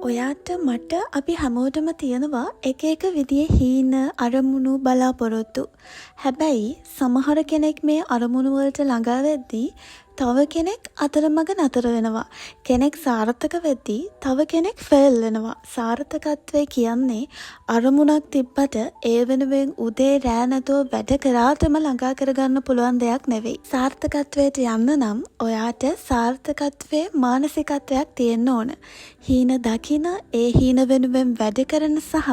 ඔයාට මට අපි හැමෝටම තියෙනවා එක එක විදිහේ හීන අරමුණු බලාපොරොත්තු. හැබැයි සමහර කෙනෙක් මේ අරමුණු වලට ළඟා වෙද්දී තව කෙනෙක් අතරමඟ නතර වෙනවා. කෙනෙක් සාර්ථක වෙද්දී තව කෙනෙක් ෆේල් වෙනවා. සාර්ථකත්වය කියන්නේ අරමුණක් තිබ්බට ඒ වෙනුවෙන් උදේ රෑ නැතුව වැඩ කරාටම ළඟා කරගන්න පුළුවන් දෙයක් නෙවෙයි. සාර්ථකත්වයට යන්න නම් ඔයාට සාර්ථකත්වයේ මානසිකත්වයක් තියෙන්න ඕන. හීන දකින, ඒ හීන වෙනුවෙන් වැඩ කරන සහ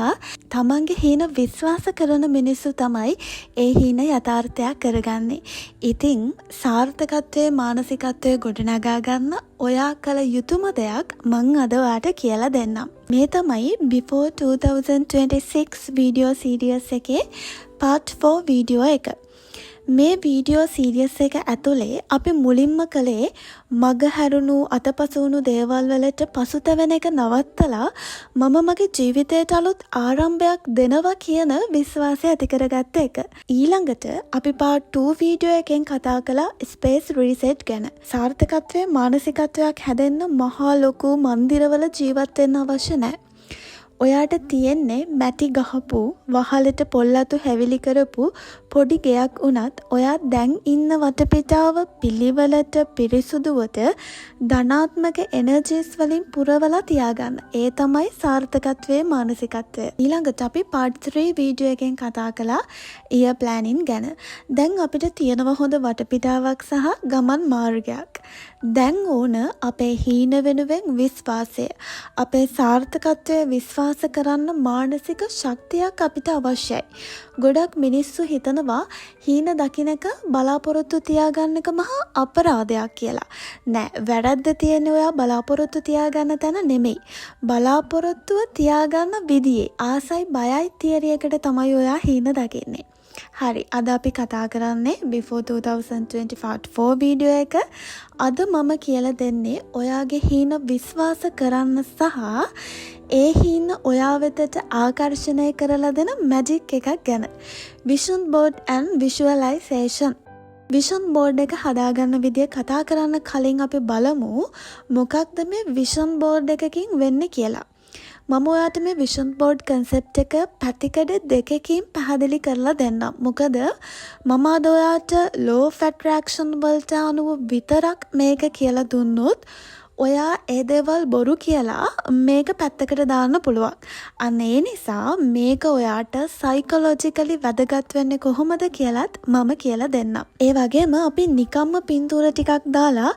තමන්ගේ හීන විශ්වාස කරන මිනිස්සු තමයි ඒ හීන යථාර්ථයක් කරගන්නේ. ඉතින් සාර්ථකත්වයේ මානසිකත්වය ගොඩනගා ගන්න ඔයා කළ යුතුම දෙයක් මං අද ඔයාට කියලා දෙන්නම්. මේ තමයි Before 2026 වීඩියෝ සීරියස් එකේ part 4 වීඩියෝ එක. මේ වීඩියෝ සීරියස් එක ඇතුලේ අපි මුලින්ම කළේ මග හැරුණු අතපසුණු දේවල් වලට පසුතැවෙන එක නවත්තලා මම මගේ ජීවිතයට අලුත් ආරම්භයක් දෙනවා කියන විශ්වාසය ඇති කරගත්ත එක. ඊළඟට අපි part 2 වීඩියෝ එකෙන් කතා කළා ස්පේස් රීසෙට් ගැන. සාර්ථකත්වයේ මානසිකත්වයක් හැදෙන්න මහා ලොකු මන්දිරවල ජීවත් වෙන්න අවශ්‍ය නැහැ. ඔයාට තියෙන්නේ මැටි ගහපු වහලට පොල්ලතු හැවිලි කරපු පොඩි ගෙයක් වුණත් ඔයා දැන් ඉන්න වටපිටාව පිළිවෙලට පිරිසුදුවට ධනාත්මක එනර්ජිස් වලින් පුරවලා තියාගන්න. ඒ තමයි සාර්ථකත්වයේ මානසිකත්වය. ඊළඟට අපි part 3 වීඩියෝ එකෙන් කතා කළා ඉයර් ප්ලෑනින් ගැන. දැන් අපිට තියෙනවා හොඳ වටපිටාවක් සහ ගමන් මාර්ගයක්. දැන් ඕන අපේ හීන වෙනුවෙන් විශ්වාසය. අපේ සාර්ථකත්වයේ විශ්වාස කරන්න මානසික ශක්තියක් අපිට අවශ්‍යයි. ගොඩක් මිනිස්සු හිතනවා හීන දකින්නක බලාපොරොත්තු තියාගන්න එක මහා අපරාධයක් කියලා. නෑ, වැරද්ද තියෙන්නේ ඔයා බලාපොරොත්තු තියාගන්න තැන නෙමෙයි. බලාපොරොත්තුව තියාගන්න විදියේ ආසයි බයයි තියරි එකට තමයි ඔයා හීන දකින්නේ. හරි, අද අපි කතා කරන්නේ Before 2024 වීඩියෝ එක. අද මම කියලා දෙන්නේ ඔයාගේ හීන විශ්වාස කරන්න සහ ඒ හීන ඔයා වෙතට ආකර්ෂණය කරලා දෙන මැජික් එකක් ගැන. Vision board and visualization. Vision board එක හදාගන්න විදිය කතා කරන්න කලින් අපි බලමු මොකක්ද මේ විෂන් බෝඩ් එකකින් වෙන්නේ කියලා. මම ඔයාට මේ විෂන් බෝඩ් කන්සෙප්ට් එක පැතිකඩ දෙකකින් පැහැදිලි කරලා දෙන්නම්. මොකද මම අද ඔයාට law of attraction වලට අනුව විතරක් මේක කියලා දුන්නොත් ඔයා ඒ දේවල් බොරු කියලා මේක පැත්තකට දාන්න පුළුවන්. අන්න ඒ නිසා මේක ඔයාට සයිකොලොජිකලි වැදගත් වෙන්නේ කොහොමද කියලාත් මම කියලා දෙන්නම්. ඒ වගේම අපි නිකම්ම පින්තූර ටිකක් දාලා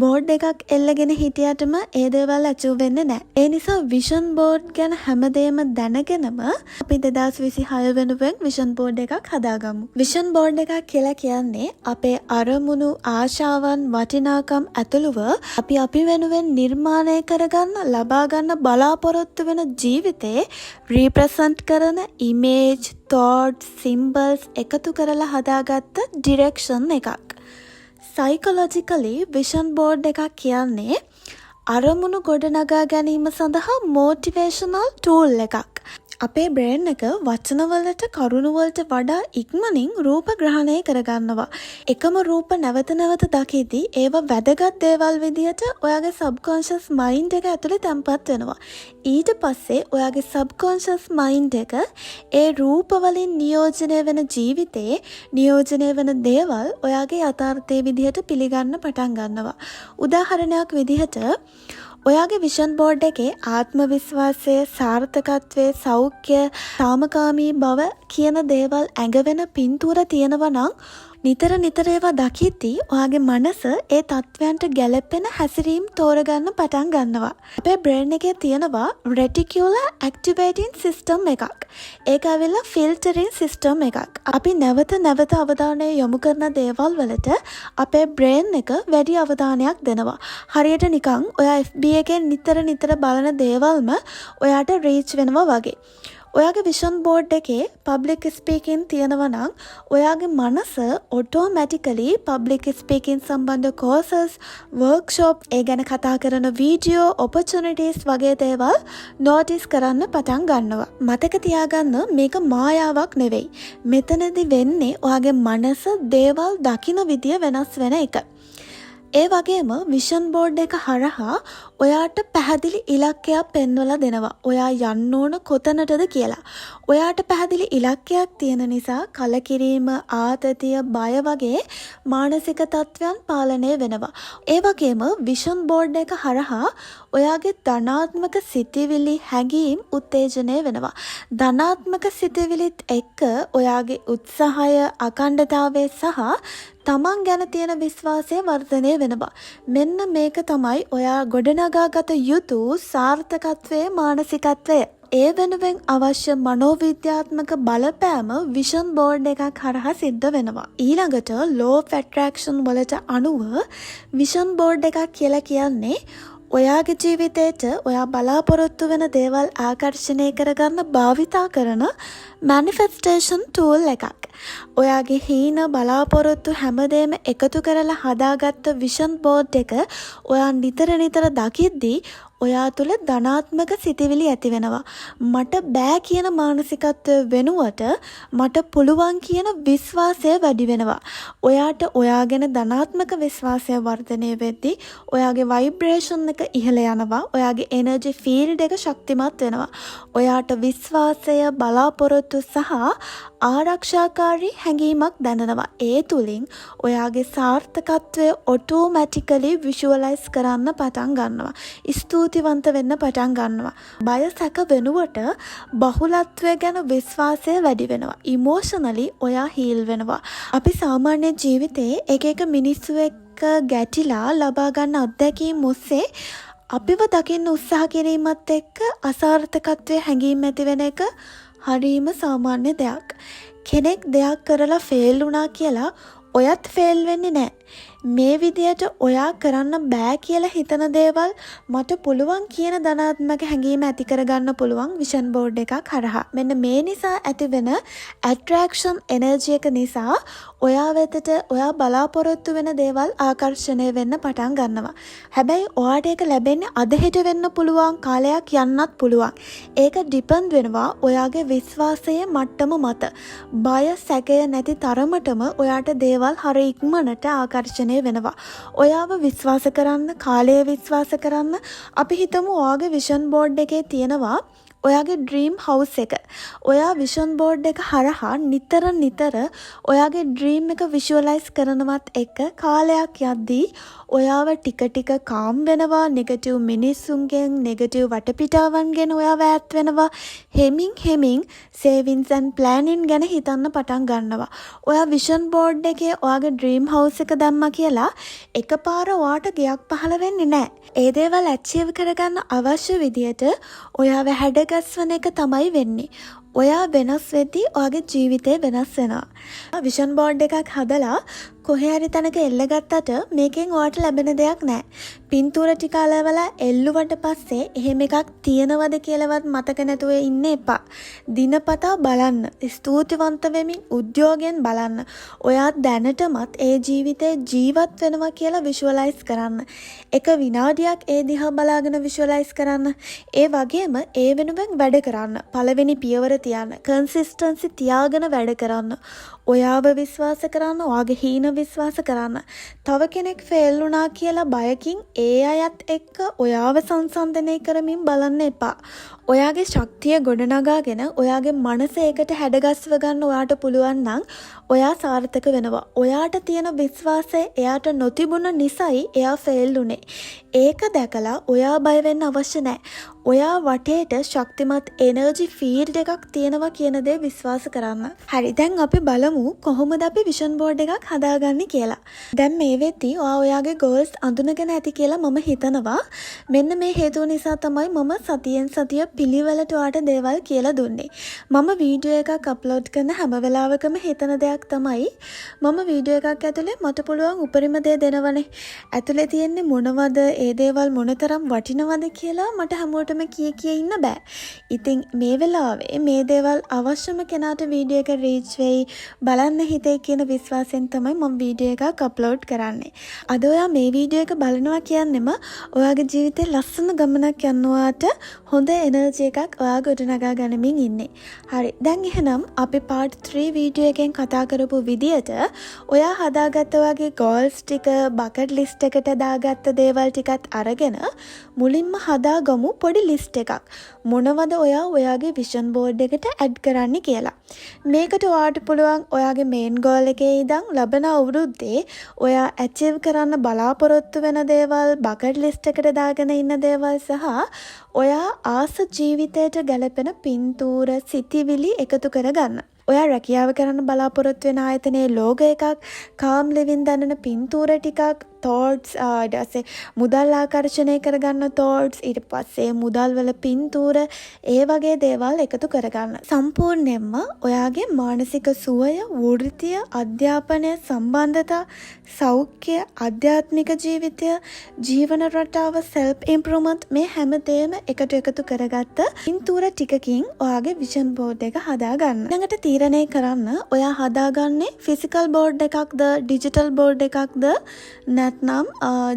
බෝඩ් එකක් එල්ලගෙන හිටියටම ඒ දේවල් අචීව් වෙන්නේ නැහැ. ඒ නිසා විෂන් බෝඩ් ගැන හැමදේම දැනගෙනම අපි 2026 වෙනුවෙන් විෂන් බෝඩ් එකක් හදාගමු. විෂන් බෝඩ් එකක් කියලා කියන්නේ අපේ අරමුණු, ආශාවන්, වටිනාකම් ඇතුළුව අපි වෙනුවෙන් නිර්මාණය කරගන්න, ලබා ගන්න බලාපොරොත්තු වෙන ජීවිතේ රීප්‍රසන්ට් කරන ඉමේජ්, thoughts, symbols එකතු කරලා හදාගත්ත ඩිරෙක්ෂන් එකක්. සයිකොලොජිකලි විෂන් බෝඩ් එකක් කියන්නේ අරමුණු ගොඩනගා ගැනීම සඳහා මොටිවේෂනල් ටූල් එකක්. අපේ බ්‍රේන් එක වචනවලට කරුණුවලට වඩා ඉක්මනින් රූප ග්‍රහණය කරගන්නවා. එකම රූප නැවත නැවත දකිද්දී ඒවා වැදගත් දේවල් විදියට ඔයාගේ සබ්කොන්ෂස් මයින්ඩ් එක ඇතුලේ තැම්පත් වෙනවා. ඊට පස්සේ ඔයාගේ සබ්කොන්ෂස් මයින්ඩ් එක ඒ රූප වලින් නියෝජනය වෙන ජීවිතේ නියෝජනය වෙන දේවල් ඔයාගේ යථාර්ථයේ විදියට පිළිගන්න පටන් ගන්නවා. උදාහරණයක් විදිහට ඔයාගේ විෂන් බෝඩ් එකේ ආත්ම විශ්වාසය, සාර්ථකත්වය, සෞඛ්‍ය, සාමකාමී බව කියන දේවල් ඇඟවෙන පින්තූර තියෙනවා නම් නිතර නිතර ඒවා දකිද්දී ඔයාගේ මනස ඒ තත්වයන්ට ගැලපෙන හැසිරීම් තෝරගන්න පටන් ගන්නවා. අපේ බ්‍රේන් එකේ තියෙනවා reticular activating system එකක්. ඒක ඇවිල්ලා filtering system එකක්. අපි නැවත නැවත අවධානය යොමු කරන දේවල් වලට අපේ බ්‍රේන් එක වැඩි අවධානයක් දෙනවා. හරියට නිකන් ඔයා FB එකෙන් නිතර නිතර බලන දේවල්ම ඔයාට රීච් වෙනවා වගේ. ඔයාගේ විෂන් බෝඩ් එකේ පබ්ලික් ස්පීකින් තියෙනවා නම් ඔයාගේ මනස ඔටෝමැටිකලි පබ්ලික් ස්පීකින් සම්බන්ධ කෝසස්, වර්ක්ෂොප්, ඒ ගැන කතා කරන වීඩියෝ, ඔපචුනිටිස් වගේ දේවල් නෝටිස් කරන්න පටන් ගන්නවා. මතක තියාගන්න මේක මායාවක් නෙවෙයි. මෙතනදී වෙන්නේ ඔයාගේ මනස දේවල් දකින විදිය වෙනස් වෙන එක. ඒ වගේම විෂන් බෝඩ් එක හරහා ඔයාට පැහැදිලි ඉලක්කයක් පෙන්වලා දෙනවා. ඔයා යන්න ඕන කොතනටද කියලා. ඔයාට පැහැදිලි ඉලක්කයක් තියෙන නිසා කලකිරීම, ආතතිය, බය වගේ මානසික තත්ත්වයන් පාලනය වෙනවා. ඒ වගේම විෂන් බෝඩ් එක හරහා ඔයාගේ ධනාත්මක සිතිවිලි, හැඟීම් උත්තේජනය වෙනවා. ධනාත්මක සිතිවිලිත් එක්ක ඔයාගේ උත්සාහය, අඛණ්ඩතාවය සහ තමන් ගැන තියෙන විශ්වාසය වර්ධනය වෙනවා. මෙන්න මේක තමයි ඔයා ගොඩනගාගත යුතු සාර්ථකත්වයේ මානසිකත්වය. ඒ වෙනුවෙන් අවශ්‍ය මනෝවිද්‍යාත්මක බලපෑම විෂන් බෝඩ් එකක් හරහා සිද්ධ වෙනවා. ඊළඟට law of attraction වලට අනුව විෂන් බෝඩ් එකක් කියලා කියන්නේ ඔයාගේ ජීවිතේට ඔයා බලාපොරොත්තු වෙන දේවල් ආකර්ෂණය කරගන්න භාවිතා කරන manifestation tool එකක්. ඔයාගේ හීන බලාපොරොත්තු හැමදේම එකතු කරලා හදාගත්ත විෂන් බෝඩ් එක ඔයා නිතර දකිද්දී ඔයා තුළ ධනාත්මක සිතිවිලි ඇති වෙනවා. මට බෑ කියන මානසිකත්වය වෙනුවට මට පුළුවන් කියන විශ්වාසය වැඩි වෙනවා. ඔයාට ඔයා ගැන ධනාත්මක විශ්වාසය වර්ධනය වෙද්දී ඔයාගේ වයිබ්‍රේෂන් එක ඉහළ යනවා. ඔයාගේ එනර්ජි ෆීල්ඩ් එක ශක්තිමත් වෙනවා. ඔයාට විශ්වාසය, බලාපොරොත්තු සහ ආරක්ෂාකාරී හැඟීමක් දැනෙනවා. ඒ තුලින් ඔයාගේ සාර්ථකත්වය ඔටෝමැටිකලි විෂුවලයිස් කරන්න පටන් ගන්නවා. ස්තුතිවන්ත වෙන්න පටන් ගන්නවා. බය සැක වෙනුවට බහුලත්වය ගැන විශ්වාසය වැඩි වෙනවා. ඉමෝෂනලි ඔයා හීල් වෙනවා. අපි සාමාන්‍ය ජීවිතේ එක මිනිස්සු එක්ක ගැටිලා ලබා ගන්න අත්දැකීම් ඔස්සේ අපිව දකින්න උත්සාහ කිරීමත් එක්ක අසාර්ථකත්වයේ හැඟීම් ඇති වෙන එක හරීම සාමාන්‍ය දෙයක්. කෙනෙක් දෙයක් කරලා ෆේල් වුණා කියලා ඔයත් ෆේල් වෙන්නේ නැහැ. මේ විදියට ඔයා කරන්න බෑ කියලා හිතන දේවල් මට පුළුවන් කියන ධනාත්මක හැඟීම ඇති කරගන්න පුළුවන් විෂන් බෝඩ් එකක් හරහා. මෙන්න මේ නිසා ඇතිවෙන ඇට්‍රැක්ෂන් එනර්ජි එක නිසා ඔයා වෙතට ඔයා බලාපොරොත්තු වෙන දේවල් ආකර්ෂණය වෙන්න පටන් ගන්නවා. හැබැයි ඔයාට ඒක ලැබෙන්නේ අද හෙට වෙන්න පුළුවන්, කාලයක් යන්නත් පුළුවන්. ඒක ඩිපෙන්ඩ් වෙනවා ඔයාගේ විශ්වාසයේ මට්ටම මත. බය, සැකය නැති තරමටම ඔයාට දේවල් හරිය ඉක්මනට ආකර්ෂණය වෙනවා. ඔයාව විශ්වාස කරන්න, කාලය විශ්වාස කරන්න. අපි හිතමු ඔයාගේ විෂන් බෝඩ් එකේ තියෙනවා ඔයාගේ ඩ්‍රීම් හවුස් එක. ඔයා විෂන් බෝඩ් එක හරහා නිතර ඔයාගේ ඩ්‍රීම් එක විෂුවලයිස් කරනවත් එක්ක කාලයක් යද්දී ඔයාව ටික කාම් වෙනවා. නෙගටිව් මිනිස්සුන්ගෙන්, නෙගටිව් වටපිටාවන්ගෙන් ඔයාව ඈත් වෙනවා. හෙමින් සේවින්ග්ස් ඇන්ඩ් ප්ලෑනින් ගැන හිතන්න පටන් ගන්නවා. ඔයා විෂන් බෝඩ් එකේ ඔයාගේ ඩ්‍රීම් හවුස් එක දැම්මා කියලා එකපාර ඔයාට ගයක් පහළ වෙන්නේ නැහැ. ඒ දේවල් ඇචීව් කරගන්න අවශ්‍ය විදියට ඔයාව හැඩගස්වන එක තමයි වෙන්නේ. ඔයා වෙනස් වෙද්දී ඔයාගේ ජීවිතේ වෙනස් වෙනවා. විෂන් බෝඩ් එකක් හදලා කොහේ හරි තැනක එල්ලගත්තට මේකෙන් ඔයාට ලැබෙන දෙයක් නැහැ. පින්තූර ටික අලවලා එල්ලුවට පස්සේ එහෙම එකක් තියෙනවද කියලාවත් මතක නැතුව ඉන්න එපා. දිනපතා බලන්න, ස්තුතිවන්ත වෙමින් උද්‍යෝගයෙන් බලන්න. ඔයා දැනටමත් ඒ ජීවිතේ ජීවත් වෙනවා කියලා විෂුවලයිස් කරන්න. එක විනාඩියක් ඒ දිහා බලාගෙන විෂුවලයිස් කරන්න. ඒ වගේම ඒ වෙනුවෙන් වැඩ කරන්න. පළවෙනි පියවර තියන්න. කන්සිස්ටන්සි තියාගෙන වැඩ කරන්න. ඔයාව විශ්වාස කරන්න, ඔයාගේ හීන විශ්වාස කරන්න. තව කෙනෙක් ෆේල් වුණා කියලා බයකින් ඒ අයත් එක්ක ඔයාව සංසන්දනය කරමින් බලන්න එපා. ඔයාගේ ශක්තිය ගොඩනගාගෙන ඔයාගේ මනස ඒකට හැඩගස්ව ගන්න ඔයාට පුළුවන් නම් ඔයා සාර්ථක වෙනවා. ඔයාට තියෙන විශ්වාසය එයාට නොතිබුණ නිසායි එයා ෆේල් වුනේ. ඒක දැකලා ඔයා බය වෙන්න අවශ්‍ය නැහැ. ඔයා වටේට ශක්තිමත් එනර්ජි ෆීල්ඩ් එකක් තියෙනවා කියන දේ විශ්වාස කරන්න. හරි, දැන් අපි බලමු කොහොමද අපි විෂන් බෝඩ් එකක් හදාගන්නේ කියලා. දැන් මේ වෙද්දී ඔයාගේ ගෝල්ස් අඳුනගෙන ඇති කියලා මම හිතනවා. මෙන්න මේ හේතුව නිසා තමයි මම සතියෙන් සතිය පිළිවෙලට ඔයාට දේවල් කියලා දුන්නේ. මම වීඩියෝ එකක් අප්ලෝඩ් කරන හැම වෙලාවකම හිතන දෙයක් තමයි මම වීඩියෝ එකක් ඇතුලේ මට පුළුවන් උපරිම දේ දෙනවනේ. ඇතුලේ තියෙන්නේ මොනවද, ඒ දේවල් මොනතරම් වටිනවද කියලා මට හැමෝටම කිය ඉන්න බෑ. ඉතින් මේ වෙලාවේ මේ දේවල් අවශ්‍යම කෙනාට වීඩියෝ එක රීච් වෙයි, බලන්න හිතේ කියන විශ්වාසයෙන් තමයි මම වීඩියෝ එකක් අප්ලෝඩ් කරන්නේ. අද ඔයා මේ වීඩියෝ එක බලනවා කියන්නෙම ඔයාගේ ජීවිතේ ලස්සන ගමනක් යනවාට හොඳ එනර්ජි එකක් ඔයා ගොඩනගා ගනිමින් ඉන්නේ. හරි. දැන් එහෙනම් අපි part 3 වීඩියෝ එකෙන් කතා කරපු විදියට ඔයා හදාගත්ත ඔයාගේ goals ටික bucket list එකට දාගත්ත දේවල් ටිකත් අරගෙන මුලින්ම හදාගමු පොඩි list එකක්. මොනවද ඔයා ඔයාගේ vision board එකට add කරන්න කියලා. මේකට ඔයාට පුළුවන් ඔයාගේ main goal එකේ ඉඳන් ලබන අවුරුද්දේ ඔයා achieve කරන්න බලාපොරොත්තු වෙන දේවල් bucket list එකට දාගෙන ඉන්න දේවල් සහ ඔයා ආස ජීවිතයට ගැලපෙන පින්තූර සිතිවිලි එකතු කරගන්න. ඔයා රැකියාව කරන්න බලාපොරොත්තු වෙන ආයතනයේ ලෝගෝ එකක්, calm living දැනෙන පින්තූර ටිකක්, thoughts ඊට පස්සේ මුදල් ආකර්ෂණය කරගන්න thoughts, ඊට පස්සේ මුදල් වල පින්තූර, ඒ වගේ දේවල් එකතු කරගන්න. සම්පූර්ණයෙන්ම ඔයාගේ මානසික සුවය, වෘත්තිය, අධ්‍යාපනය, සම්බන්ධතා, සෞඛ්‍ය, ආධ්‍යාත්මික ජීවිතය, ජීවන රටාව, self improvement මේ හැමදේම එකතු කරගත්ත පින්තූර ටිකකින් ඔයාගේ vision board එක හදාගන්න. ඊළඟට තීරණය කරන්න ඔයා හදාගන්නේ physical board එකක්ද, digital board එකක්ද, නැත්නම්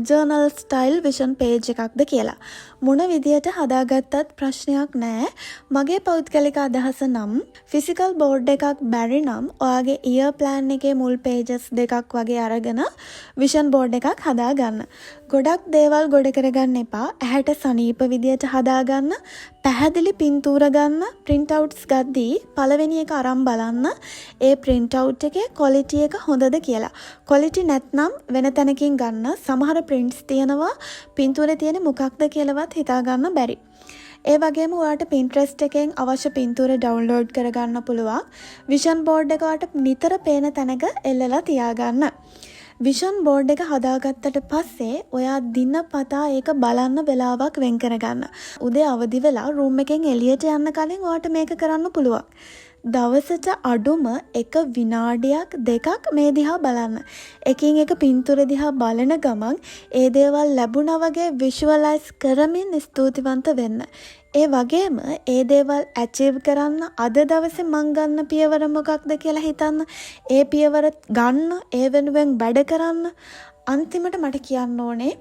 journal style vision page එකක්ද කියලා. මොන විදියට හදාගත්තත් ප්‍රශ්නයක් නැහැ. මගේ පෞද්ගලික අදහස නම් physical board එකක් බැරි නම් ඔයාගේ year plan එකේ මුල් pages දෙකක් වගේ අරගෙන vision board එකක් හදාගන්න. ගොඩක් දේවල් ගොඩ කරගන්න එපා. ඇහැට සනීප විදියට හදාගන්න. පැහැදිලි පින්තූර ගන්න. print outs ගද්දී පළවෙනි එක අරන් බලන්න. ඒ print out එකේ quality එක හොඳද කියලා. quality නැත්නම් වෙන තැනකින් ගන්න. සමහර prints තියෙනවා පින්තූරේ තියෙන මොකක්ද කියලාවත් හිතා ගන්න බැරි. ඒ වගේම ඔයාට Pinterest එකෙන් අවශ්‍ය පින්තූර ඩවුන්ලෝඩ් කරගන්න පුළුවන්. vision board එක ඔයාට නිතර පේන තැනක එල්ලලා තියාගන්න. vision board එක හදාගත්තට පස්සේ ඔයා දිනපතා ඒක බලන්න වෙලාවක් වෙන් කරගන්න. උදේ අවදි වෙලා room එකෙන් එළියට යන්න කලින් ඔයාට මේක කරන්න පුළුවන්. දවසට අඩුම එක විනාඩියක් දෙකක් මේ දිහා බලන්න. එකින් එක පින්තූර දිහා බලන ගමන් ඒ දේවල් ලැබුණා වගේ විෂුවලයිස් කරමින් ස්තුතිවන්ත වෙන්න. ඒ වගේම ඒ දේවල් achieve කරන්න අද දවසේ මං ගන්න පියවර මොකක්ද කියලා හිතන්න. ඒ පියවර ගන්න, ඒ වෙනුවෙන් වැඩ කරන්න. අන්තිමට මට කියන්න ඕනේ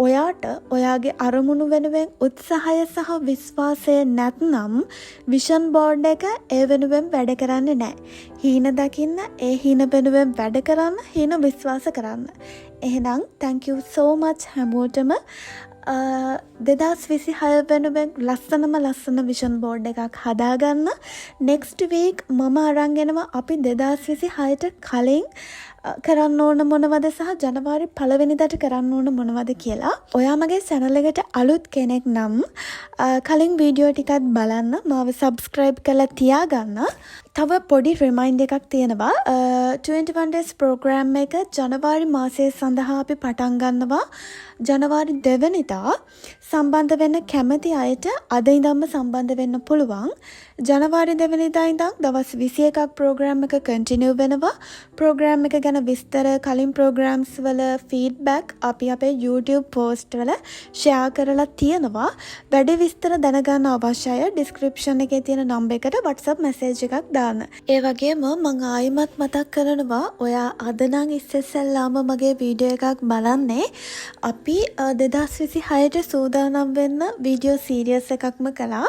ඔයාට ඔයාගේ අරමුණු වෙනුවෙන් උත්සාහය සහ විශ්වාසය නැත්නම් vision board එක ඒ වෙනුවෙන් වැඩ කරන්නේ නැහැ. හීන දකින්න, ඒ හීන වෙනුවෙන් වැඩ කරන්න, හීන විශ්වාස කරන්න. එහෙනම් thank you so much හැමෝටම 2026 වෙනුවෙන් ලස්සන vision board එකක් හදාගන්න. next week මම අරන් එනවා අපි 2026ට කලින් කරන්න ඕන මොනවද සහ ජනවාරි 1 වෙනිදාට කරන්න ඕන මොනවද කියලා. ඔයා මගේ channel එකට අලුත් කෙනෙක් නම් කලින් වීඩියෝ ටිකක් බලන්න, මාව subscribe කරලා තියාගන්න. තව පොඩි remind එකක් තියෙනවා. 21 days program එක ජනවාරි මාසයේ සඳහා අපි පටන් ගන්නවා. ජනවාරි 2 වෙනිදා සම්බන්ධ වෙන්න කැමති අයට අද ඉඳන්ම සම්බන්ධ වෙන්න පුළුවන්. ජනවාරි 2 වෙනිදා ඉඳන් දවස් 21ක් program එක continue වෙනවා. program එක ගැන විස්තර, කලින් programs වල feedback අපි අපේ YouTube post වල share කරලා තියෙනවා. වැඩි විස්තර දැනගන්න අවශ්‍ය අය description එකේ තියෙන number එකට WhatsApp message එකක් දාන්න. ඒ වගේම මම ආයිමත් මතක් කරනවා ඔයා අද නම් ඉස්සෙල්ලාම මගේ වීඩියෝ එකක් බලන්නේ. අපි 2026ට සූදානම් වෙන්න වීඩියෝ සීරීස් එකක්ම කළා.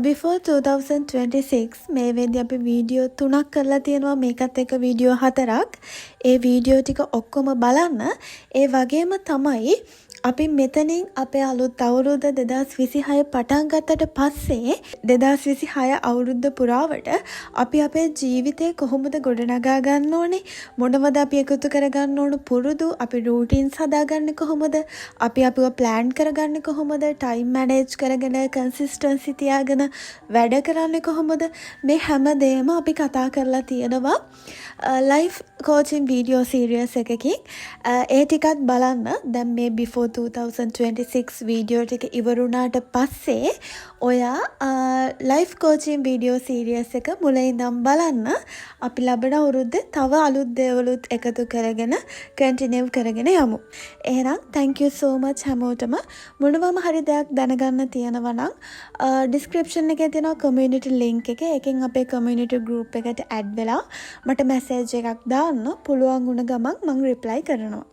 before 2026 මේ වෙද්දී අපි වීඩියෝ 3ක් කරලා තියෙනවා. මේකත් එක වීඩියෝ 4ක්. ඒ වීඩියෝ ටික ඔක්කොම බලන්න. ඒ වගේම තමයි අපි මෙතනින් අපේ අලුත් අවුරුද්ද 2026 පටන් ගත්තට පස්සේ 2026 අවුරුද්ද පුරාවට අපි අපේ ජීවිතේ කොහොමද ගොඩනගා ගන්න ඕනේ, මොනවද අපි එකතු කරගන්න ඕන පුරුදු, අපි routines හදාගන්නේ කොහොමද, අපි අපිව plan කරගන්නේ කොහොමද, time manage කරගෙන consistency තියාගෙන වැඩ කරන්නේ කොහොමද, මේ හැමදේම අපි කතා කරලා තියෙනවා live coaching video series එකකින්. ඒ ටිකත් බලන්න. දැන් මේ before 2026 වීඩියෝ ටික ඉවරුණාට පස්සේ ඔයා live coaching video series එක මුල මුල ඉඳන් බලන්න. අපි ලබන අවුරුද්දේ තව අලුත් දේවලුත් එකතු කරගෙන කන්ටිනියු කරගෙන යමු. එහෙනම් thank you so much හැමෝටම. මොනවාම හරි දෙයක් දැනගන්න තියෙනවා නම් description එකේ තියෙන community link එක. ඒකෙන් අපේ community group එකට add වෙලා මට message එකක් දාන්න. පුළුවන් වුණ ගමන් මම reply කරනවා.